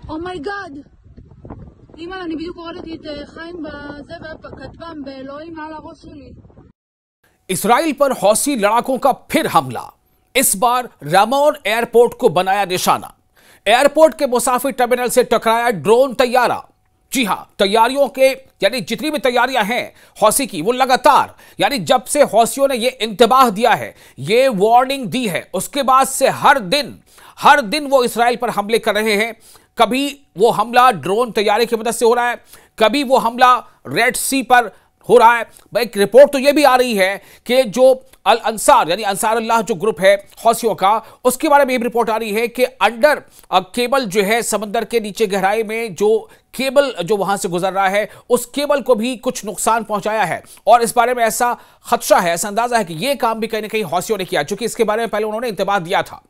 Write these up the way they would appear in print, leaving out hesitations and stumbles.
אומייגאד, אימא, אני בדיוק הורדתי את חיים בזה וכתבם באלוהים מעל הראש שלי. Israel पर हौसी लड़ाकों का फिर हमला। इस बार रामोन एयरपोर्ट को बनाया निशाना। एयरपोर्ट के मुसाफिर टर्मिनल से टकराया ड्रोन तैयारा। जी हां, तैयारियों के यानी जितनी भी तैयारियां हैं हौसी की, वो लगातार यानी जब से हौसियों ने ये इंतबाह दिया है, ये वार्निंग दी है, उसके बाद से हर दिन वो इसराइल पर हमले कर रहे हैं। कभी वो हमला ड्रोन तैयारी की मदद से हो रहा है, कभी वो हमला रेड सी पर हो रहा है। एक रिपोर्ट तो यह भी आ रही है कि जो अल अंसार यानी अंसारुल्लाह जो ग्रुप है हौसियों का, उसके बारे में यह रिपोर्ट आ रही है कि अंडर केबल जो है समंदर के नीचे गहराई में जो केबल जो वहां से गुजर रहा है, उस केबल को भी कुछ नुकसान पहुंचाया है। और इस बारे में ऐसा खदशा है, ऐसा अंदाजा है कि यह काम भी कहीं ना कहीं हौसियों ने किया, चूंकि इसके बारे में पहले उन्होंने इंतबाह दिया था।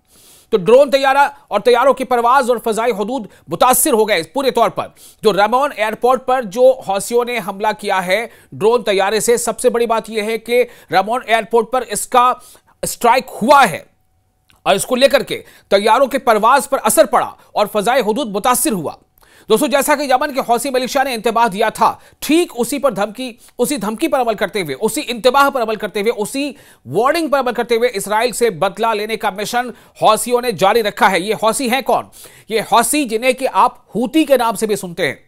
तो ड्रोन तैयारा और तैयारों की परवाज और फजाई हदूद मुतासिर हो गए पूरे तौर पर। जो रामोन एयरपोर्ट पर जो हौसियों ने हमला किया है ड्रोन तैयारे से, सबसे बड़ी बात यह है कि रामोन एयरपोर्ट पर इसका स्ट्राइक हुआ है और इसको लेकर के तैयारों के परवाज पर असर पड़ा और फजाई हदूद मुतासिर हुआ। दोस्तों, जैसा कि यमन के हौसी मिलिशिया ने इंतबाह दिया था, ठीक उसी धमकी पर अमल करते हुए, उसी इंतबाह पर अमल करते हुए, उसी वार्निंग पर अमल करते हुए इसराइल से बदला लेने का मिशन हौसियों ने जारी रखा है। ये हौसी हैं कौन? ये हौसी जिन्हें कि आप हूती के नाम से भी सुनते हैं।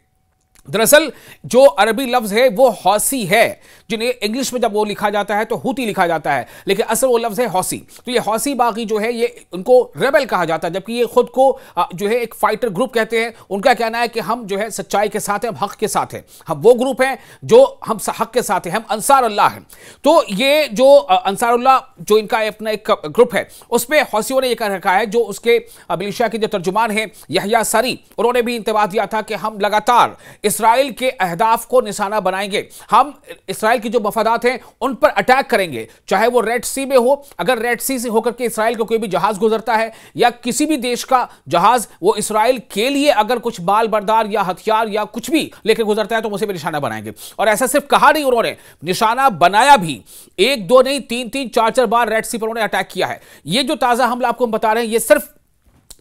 दरअसल जो अरबी लफ्ज है वो हौसी है, जिन्हें इंग्लिश में जब वो लिखा जाता है तो हूती लिखा जाता है, लेकिन असल वो लफ्ज है हौसी। तो ये हौसी बागी जो है ये उनको रेबल कहा जाता है, जबकि ये खुद को जो है एक फाइटर ग्रुप कहते हैं। उनका कहना है कि हम जो है सच्चाई के साथ हैं, हम हक के साथ हैं, हम वो ग्रुप हैं जो हम हक के साथ हैं, हम अंसारुल्लाह हैं। तो ये जो अंसारुल्लाह जो इनका अपना एक ग्रुप है, उसमें हौसियों ने यह कह रखा है, जो उसके मिलिशिया के जो तर्जुमान है यहया सारी, उन्होंने भी इंतबाह दिया था कि हम लगातार इसराइल के अहदाफ को निशाना बनाएंगे, हम इसराइल की जो मफादात हैं उन पर अटैक करेंगे, चाहे वो रेड सी में हो। अगर रेड सी से होकर के इसराइल का कोई भी जहाज गुजरता है या किसी भी देश का जहाज वो इसराइल के लिए अगर कुछ माल बरदार या हथियार या कुछ भी लेकर गुजरता है तो उसे भी निशाना बनाएंगे। और ऐसा सिर्फ कहा नहीं, उन्होंने निशाना बनाया भी। एक दो नहीं, तीन चार बार रेड सी पर उन्होंने अटैक किया है। ये जो ताजा हमला आपको हम बता रहे हैं, ये सिर्फ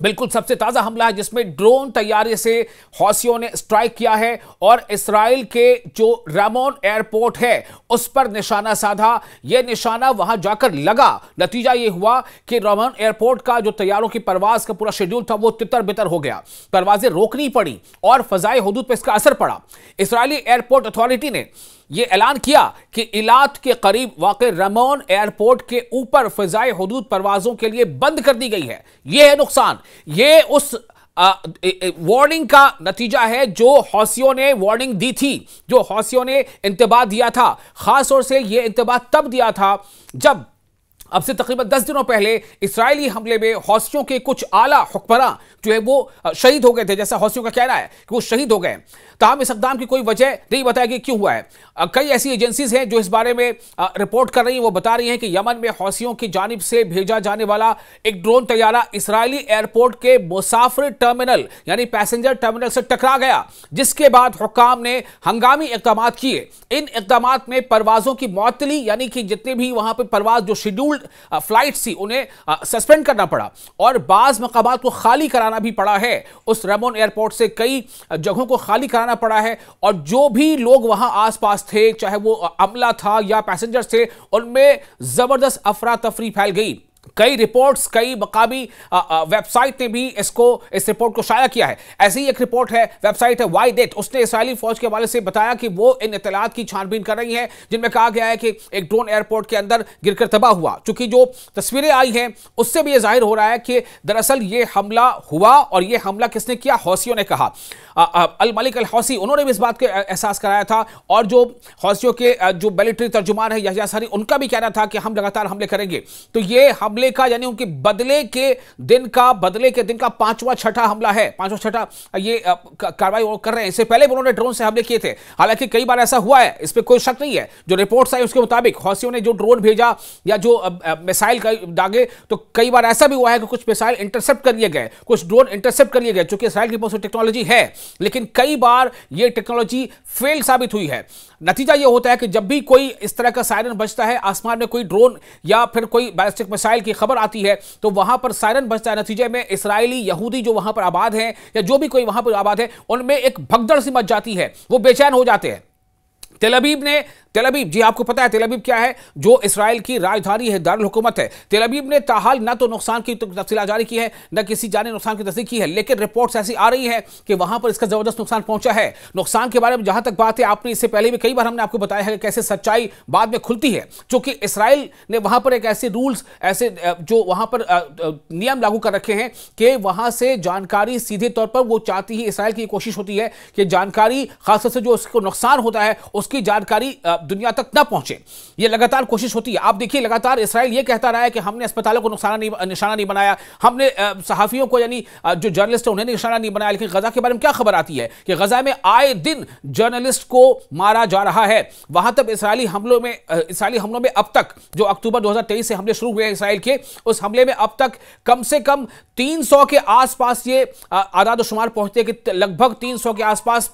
बिल्कुल सबसे ताजा हमला है जिसमें ड्रोन तैयारी से हौसियों ने स्ट्राइक किया है और इसराइल के जो रामोन एयरपोर्ट है उस पर निशाना साधा। यह निशाना वहां जाकर लगा। नतीजा यह हुआ कि रामोन एयरपोर्ट का जो तैयारों की परवाज का पूरा शेड्यूल था वो तितर बितर हो गया, परवाजें रोकनी पड़ी और फजाई हुदूद पर इसका असर पड़ा। इसराइली एयरपोर्ट अथॉरिटी ने यह ऐलान किया कि इलात के करीब वाक़े रामोन एयरपोर्ट के ऊपर फ़िज़ाई हुदूद परवाज़ों के लिए बंद कर दी गई है। यह है नुकसान, यह उस वार्निंग का नतीजा है जो हौसियों ने वार्निंग दी थी, जो हौसियों ने इंतबाह दिया था। ख़ास तौर से यह इंतबाह तब दिया था जब अब से तकरीबन 10 दिनों पहले इसराइली हमले में हौसियों के कुछ आला हुक्मरां जो है वो शहीद हो गए थे। जैसा हौसियों का कहना है कि वो शहीद हो गए। ताहम इस इक़दाम की कोई वजह नहीं बताया कि क्यों हुआ है। कई ऐसी एजेंसीज हैं जो इस बारे में रिपोर्ट कर रही हैं। वो बता रही हैं कि यमन में हौसियों की जानिब से भेजा जाने वाला एक ड्रोन तैयारा इसराइली एयरपोर्ट के मुसाफिर टर्मिनल यानी पैसेंजर टर्मिनल से टकरा गया, जिसके बाद हुक्काम ने हंगामी इक़दाम किए। इन इक़दाम में परवाज़ों की मुअत्तली यानी कि जितने भी वहां पर परवाज जो शेड्यूल्ड फ्लाइट थी उन्हें सस्पेंड करना पड़ा और बाज़ मकामात को खाली कराना भी पड़ा है। उस रामोन एयरपोर्ट से कई जगहों को खाली कराना पड़ा है और जो भी लोग वहां आसपास थे, चाहे वो अमला था या पैसेंजर्स थे, उनमें जबरदस्त अफरा तफरी फैल गई। कई रिपोर्ट्स, कई मकामी वेबसाइट ने भी इस रिपोर्ट को शाया किया है। ऐसी ही एक रिपोर्ट है, वेबसाइट है वाइडेट, उसने इसराइली फौज के हवाले से बताया कि वो इन इत्तलात की छानबीन कर रही है जिनमें कहा गया है कि एक ड्रोन एयरपोर्ट के अंदर गिरकर तबाह हुआ। चूंकि जो तस्वीरें आई हैं उससे भी यह जाहिर हो रहा है कि दरअसल ये हमला हुआ और ये हमला किसने किया, हौसियों ने कहा। अल मलिक अल हौसी उन्होंने भी इस बात का एहसास कराया था और जो हौसियों के जो मिलिट्री तर्जुमान है यहया सारी, उनका भी कहना था कि हम लगातार हमले करेंगे। तो ये हमले का यानी उनके बदले के दिन का पांचवा छठा हमला है, पांचवा छठा ये कार्रवाई वो कर रहे हैं। इससे पहले भी उन्होंने ड्रोन से हमले किए थे, हालांकि कई बार ऐसा हुआ है, इस पर कोई शक नहीं है। जो रिपोर्ट्स आई उसके मुताबिक हौसियों ने जो ड्रोन भेजा या जो मिसाइल दागे, तो कई बार ऐसा भी हुआ है कि कुछ मिसाइल इंटरसेप्ट कर लिए गए, कुछ ड्रोन इंटरसेप्ट कर लिए गए, चूंकि इसराइल के पास टेक्नोलॉजी है, लेकिन कई बार यह टेक्नोलॉजी फेल साबित हुई है। नतीजा यह होता है कि जब भी कोई इस तरह का सायरन बजता है, आसमान में कोई ड्रोन या फिर कोई बैलिस्टिक मिसाइल की खबर आती है तो वहां पर सायरन बजता है। नतीजे में इस्राएली यहूदी जो वहां पर आबाद हैं या जो भी कोई वहां पर आबाद है उनमें एक भगदड़ सी मच जाती है, वो बेचैन हो जाते हैं। तेल अवीव, जी आपको पता है तेल अवीव क्या है, जो इस्राएल की राजधानी है, दारुल हुकूमत है। तेल अवीव ने ताहाल न तो नुकसान की तफसीलात जारी की है, न किसी जानी नुकसान की तस्दीक की है, लेकिन रिपोर्ट्स ऐसी आ रही है कि वहां पर इसका जबरदस्त नुकसान पहुंचा है। नुकसान के बारे में जहां तक बात है, आपने इससे पहले भी कई बार हमने आपको बताया है कि कैसे सच्चाई बाद में खुलती है, क्योंकि इस्राएल ने वहां पर एक ऐसे रूल्स, ऐसे जो वहां पर नियम लागू कर रखे हैं कि वहां से जानकारी सीधे तौर पर वो चाहती है, इस्राएल की कोशिश होती है कि जानकारी खासतौर से जो उसको नुकसान होता है उसकी जानकारी दुनिया तक ना पहुंचे। ये लगातार कोशिश होती है। आप देखिए लगातार इस्राएल ये कहता रहा है कि हमने अस्पतालों को निशाना नहीं बनाया, हमने सहाफियों को यानी जो जर्नलिस्ट है उन्हें निशाना नहीं बनाया, लेकिन गजा के बारे में क्या खबर आती है कि गजा में आए दिन जर्नलिस्ट को मारा जा रहा है। वहां तक इस्राएली हमलों में अब तक जो अक्टूबर 2023 से हमले शुरू हुए हैं इस्राएल के, उस हमले में अब तक कम से कम 300 के आसपास ये आदाद शुमार पहुंचते हैं कि लगभग 300 के आसपास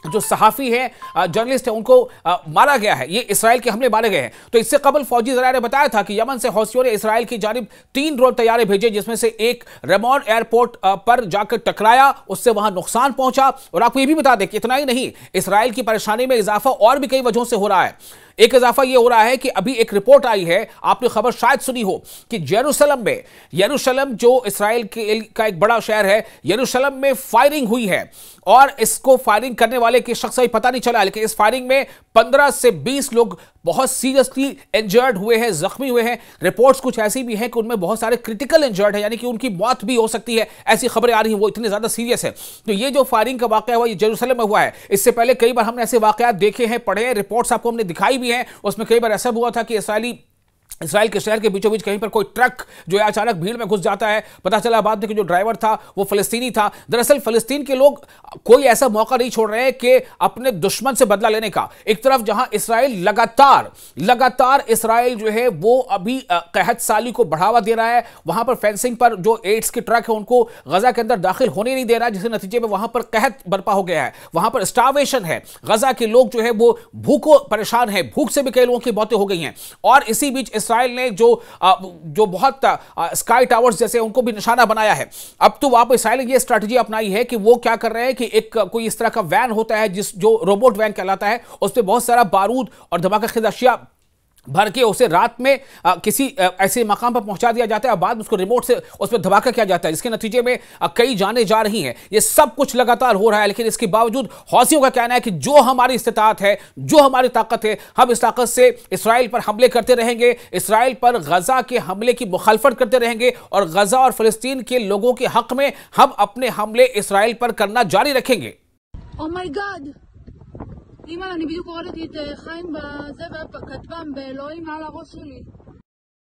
जो सहाफी है, जर्नलिस्ट है, उनको मारा गया है। ये इस्राएल के हमले मारे गए हैं। तो इससे कबल फौजी ज़राए ने बताया था कि यमन से हौसियों ने इस्राएल की जानिब 3 ड्रोन तैयारे भेजे, जिसमें से एक रेमोन एयरपोर्ट पर जाकर टकराया, उससे वहां नुकसान पहुंचा। और आपको ये भी बता दें कि इतना ही नहीं, इस्राएल की परेशानी में इजाफा और भी कई वजहों से हो रहा है। एक इजाफा यह हो रहा है कि अभी एक रिपोर्ट आई है, आपने खबर शायद सुनी हो, कि यरूशलेम जो इस्राएल का एक बड़ा शहर है, यरूशलेम में फायरिंग हुई है और इसको फायरिंग करने वाले के शख्स का पता नहीं चला, लेकिन इस फायरिंग में 15 से 20 लोग बहुत सीरियसली इंजर्ड हुए हैं, जख्मी हुए हैं। रिपोर्ट्स कुछ ऐसी भी हैं कि उनमें बहुत सारे क्रिटिकल इंजर्ड है, यानी कि उनकी मौत भी हो सकती है, ऐसी खबरें आ रही हैं, वो इतने ज्यादा सीरियस है। तो ये जो फायरिंग का वाकया हुआ, ये यरूशलेम में हुआ है। इससे पहले कई बार हमने ऐसे वाकयात देखे हैं, पढ़े हैं, रिपोर्ट्स आपको हमने दिखाई भी हैं। उसमें कई बार ऐसा हुआ था कि इस्राएल के शहर के बीचों बीच कहीं पर कोई ट्रक जो है अचानक भीड़ में घुस जाता है। पता चला बाद में कि जो ड्राइवर था वो फलस्तीनी था। दरअसल फलस्तीन के लोग कोई ऐसा मौका नहीं छोड़ रहे हैं कि अपने दुश्मन से बदला लेने का। एक तरफ जहां इस्राएल लगातार इस्राएल जो है वो अभी कहत साली को बढ़ावा दे रहा है, वहां पर फेंसिंग पर जो एड्स के ट्रक है उनको गजा के अंदर दाखिल होने नहीं दे रहा है, जिसके नतीजे में वहां पर कहत बर्पा हो गया है, वहां पर स्टार्वेशन है। गजा के लोग जो है वो भूखों परेशान है, भूख से भी कई लोगों की मौतें हो गई हैं। और इसी बीच इस्राएल ने जो बहुत स्काई टावर्स जैसे उनको भी निशाना बनाया है। अब तो वहां पर इस्राएल ने ये स्ट्रैटेजी अपनाई है कि वो क्या कर रहे हैं कि एक कोई इस तरह का वैन होता है जो रोबोट वैन कहलाता है, उस पर बहुत सारा बारूद और धमाकेदार अशिया भर के उसे रात में किसी ऐसे मकाम पर पहुंचा दिया जाता है और बाद में उसको रिमोट से उस पर धमाका किया जाता है, जिसके नतीजे में कई जानें जा रही हैं। ये सब कुछ लगातार हो रहा है, लेकिन इसके बावजूद हौसियों का कहना है कि जो हमारी इस्तिताअत है, जो हमारी ताकत है, हम इस ताकत से इस्राएल पर हमले करते रहेंगे, इस्राएल पर गजा के हमले की मुखालफत करते रहेंगे और गजा और फलस्तीन के लोगों के हक में हम अपने हमले इस्राएल पर करना जारी रखेंगे। Oh my God. אימא, אני בדיוק קוראת את חיים בזה וכתבם באלוהים על הראש שלי.